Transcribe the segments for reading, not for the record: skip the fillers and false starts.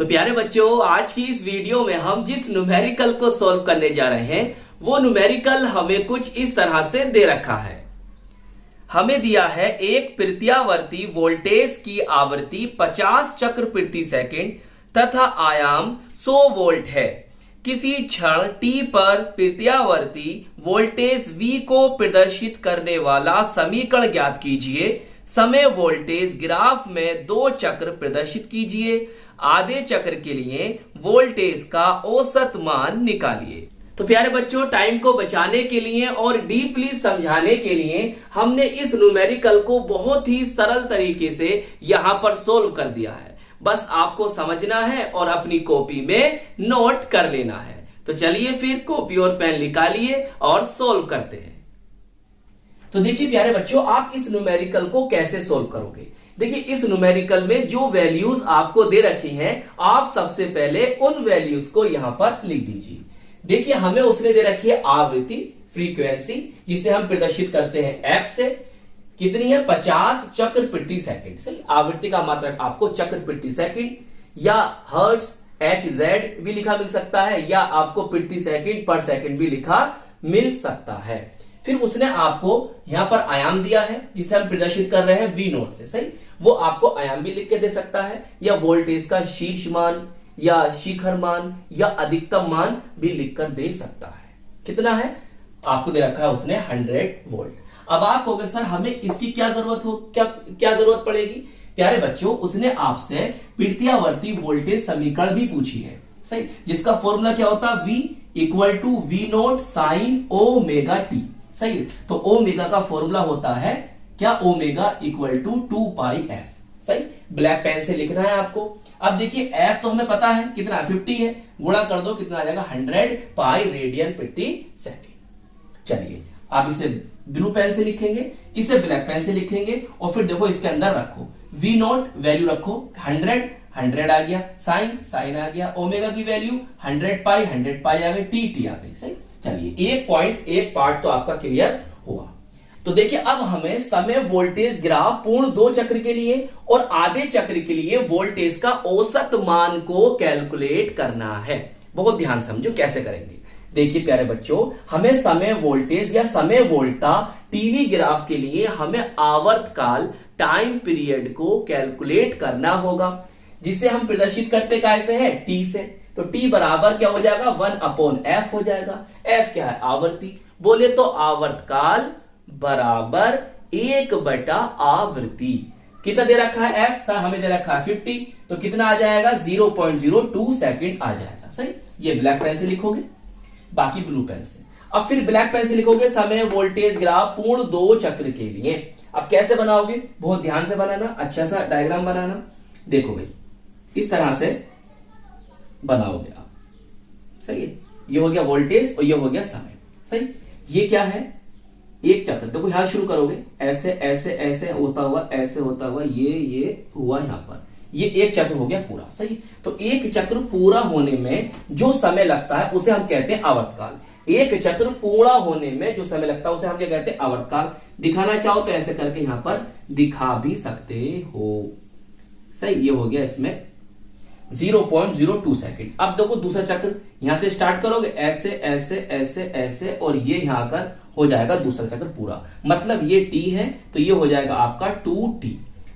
तो प्यारे बच्चों, आज की इस वीडियो में हम जिस न्यूमेरिकल को सॉल्व करने जा रहे हैं वो न्यूमेरिकल हमें कुछ इस तरह से दे रखा है। हमें दिया है एक प्रत्यावर्ती वोल्टेज की आवृत्ति 50 चक्र प्रति सेकंड तथा आयाम 100 वोल्ट है। किसी क्षण t पर प्रत्यावर्ती वोल्टेज V को प्रदर्शित करने वाला समीकरण ज्ञात कीजिए। समय वोल्टेज ग्राफ में 2 चक्र प्रदर्शित कीजिए। आधे चक्र के लिए वोल्टेज का औसत मान निकालिए। तो प्यारे बच्चों, टाइम को बचाने के लिए और डीपली समझाने के लिए हमने इस न्यूमेरिकल को बहुत ही सरल तरीके से यहां पर सोल्व कर दिया है। बस आपको समझना है और अपनी कॉपी में नोट कर लेना है। तो चलिए फिर कॉपी और पेन निकालिए और सोल्व करते हैं। तो देखिए प्यारे बच्चों, आप इस न्यूमेरिकल को कैसे सोल्व करोगे। देखिए, इस न्यूमेरिकल में जो वैल्यूज आपको दे रखी हैं, आप सबसे पहले उन वैल्यूज को यहां पर लिख दीजिए। देखिए, हमें उसने दे रखी है आवृत्ति, फ्रीक्वेंसी, जिसे हम प्रदर्शित करते हैं एफ से। कितनी है? 50 चक्र प्रति सेकंड। सही, आवृत्ति का मात्रक आपको चक्र प्रति सेकंड या हर्ट्ज HZ भी लिखा मिल सकता है, या आपको प्रति सेकंड पर सेकंड भी लिखा मिल सकता है। फिर उसने आपको यहां पर आयाम दिया है जिसे हम प्रदर्शित कर रहे हैं V0 से। सही, वो आपको आयाम भी लिख के दे सकता है, या वोल्टेज का शीर्ष मान या शिखर मान या अधिकतम मान भी लिखकर दे सकता है। कितना है? आपको दे रखा है उसने 100 वोल्ट। अब आप कहोगे सर हमें इसकी क्या जरूरत पड़ेगी। प्यारे बच्चों, उसने आपसे प्रत्यावर्ती वोल्टेज समीकरण भी पूछी है। सही, जिसका फॉर्मूला क्या होता है? V equal to V0 sine omega t. सही, तो ओमेगा का फॉर्मूला होता है क्या? Omega equal to 2 pi f। सही, ब्लैक पेन से लिखना है आपको। अब देखिए, f तो हमें पता है कितना, 50 है। गुणा कर दो, कितना आ जाएगा? 100 पाई रेडियन प्रति सेकंड। चलिए, आप इसे ब्लू पेन से लिखेंगे, इसे ब्लैक पेन से लिखेंगे, और फिर देखो इसके अंदर रखो V0 वैल्यू रखो 100 आ गया, साइन आ गया, ओमेगा की वैल्यू 100 पाई आ गई, टी आ गई। सही, चलिए एक पार्ट तो आपका क्लियर हुआ। तो देखिए, अब हमें समय वोल्टेज ग्राफ पूर्ण 2 चक्र के लिए और आधे चक्र के लिए वोल्टेज का औसत मान को कैलकुलेट करना है। बहुत ध्यान समझो कैसे करेंगे। देखिए प्यारे बच्चों, हमें समय वोल्टेज या समय वोल्टा टीवी ग्राफ के लिए हमें आवर्तकाल टाइम पीरियड को कैलकुलेट करना होगा, जिसे हम प्रदर्शित करते कैसे हैं? टी से। तो टी बराबर क्या हो जाएगा? 1/f हो जाएगा। f क्या है? आवृत्ति। बोले तो आवर्तकाल बराबर 1/आवृत्ति। कितना दे रखा है f? सर हमें दे रखा है 50, तो कितना आ जाएगा? 0.02 सेकंड आ जाएगा। सही, ये ब्लैक पेन से लिखोगे, बाकी ब्लू पेन से। अब फिर ब्लैक पेन से लिखोगे समय वोल्टेज ग्राफ पूर्ण 2 चक्र के लिए। अब कैसे बनाओगे? बहुत ध्यान से बनाना, अच्छा सा डायग्राम बनाना। देखो भाई, इस तरह से बनाओगे आप। सही है, ये हो गया वोल्टेज और ये हो गया समय। सही, ये क्या है? एक चक्र। देखो यहां शुरू करोगे, ऐसे ऐसे ऐसे होता हुआ, ऐसे होता हुआ, ये हुआ यहां पर, ये एक चक्र हो गया पूरा। सही, तो एक चक्र पूरा होने में जो समय लगता है उसे हम कहते हैं आवर्तकाल। एक चक्र पूरा होने में जो समय लगता है उसे हम क्या कहते हैं? आवर्तकाल। दिखाना चाहो तो ऐसे करके यहां पर दिखा भी सकते हो। सही, ये हो गया इसमें 0.02 सेकंड। अब देखो दूसरा चक्र, यहां से स्टार्ट करोगे, ऐसे ऐसे ऐसे ऐसे, और ये यहां आकर हो जाएगा दूसरा चक्र पूरा। मतलब ये t है, तो ये हो जाएगा आपका 2t।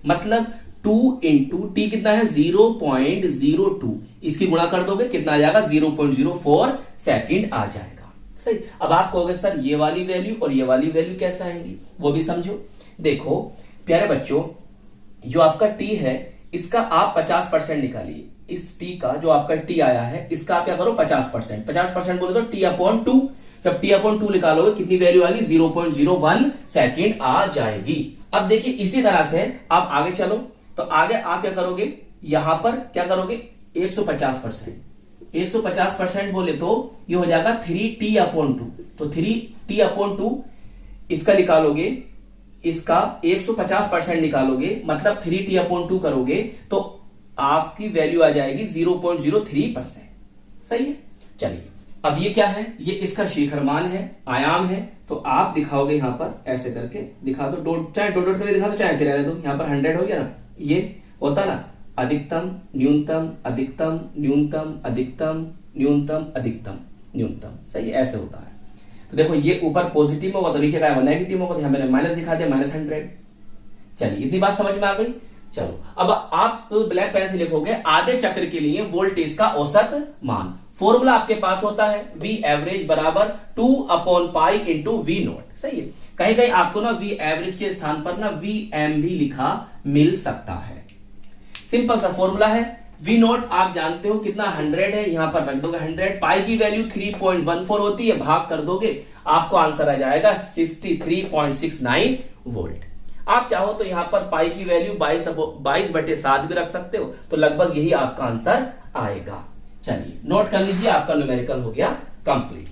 मतलब 2 इंटू टी कितना है? 0.02। इसकी गुणा कर दोगे, कितना आ जाएगा? 0.04 सेकंड आ जाएगा। सही, अब आप कहोगे सर ये वाली वैल्यू और ये वाली वैल्यू कैसे आएंगी, वो भी समझो। देखो प्यारे बच्चों, जो आपका t है इसका आप 50% निकालिए। इस t का जो आपका t आया है, इसका आप क्या करो? 50%। 50% बोले तो t/2। जब t/2 निकालोगे, कितनी वैल्यू आएगी? 0.01 सेकंड आ जाएगी। अब देखिए, इसी तरह से आप आगे चलो, तो आगे आप क्या करोगे? यहां पर क्या करोगे? 150%। 150% बोले तो ये हो जाएगा 3t/2। तो 3t/2 इसका निकालोगे, इसका 150% निकालोगे, मतलब 3t/2 करोगे तो आपकी वैल्यू आ जाएगी 0.03%। सही है, चलिए अब ये क्या है? ये इसका शिखर मान है, आयाम है। तो आप दिखाओगे यहां पर ऐसे करके दिखा दो, चाहे डॉट करके दिखा दो, चाहे ऐसे रहने दो। यहां पर 100 हो गया ना, ये होता ना अधिकतम न्यूनतम अधिकतम न्यूनतम अधिकतम न्यूनतम अधिकतम न्यूनतम। सही है, ऐसे होता है। तो देखो ये ऊपर पॉजिटिव में होगा तो नीचे का नेगेटिव में होगा, तो यहाँ मैंने माइनस दिखा दिया, -100। चलिए इतनी बात समझ में आ गई। चलो अब आप ब्लैक पेन से लिखोगे आधे चक्र के लिए वोल्टेज का औसत मान। फॉर्मूला आपके पास होता है V एवरेज बराबर 2/पाई इंटू V नॉट। सही है, कहीं कहीं आपको ना V एवरेज के स्थान पर ना VM भी लिखा मिल सकता है। सिंपल सा फॉर्मूला है। V नॉट आप जानते हो कितना 100 है, यहां पर रख दोगे 100। पाई की वैल्यू 3.14 होती है, भाग कर दोगे आपको आंसर आ जाएगा 63.69 वोल्ट। आप चाहो तो यहां पर पाई की वैल्यू 22/7 भी रख सकते हो, तो लगभग यही आपका आंसर आएगा। चलिए नोट कर लीजिए, आपका न्यूमेरिकल हो गया कंप्लीट।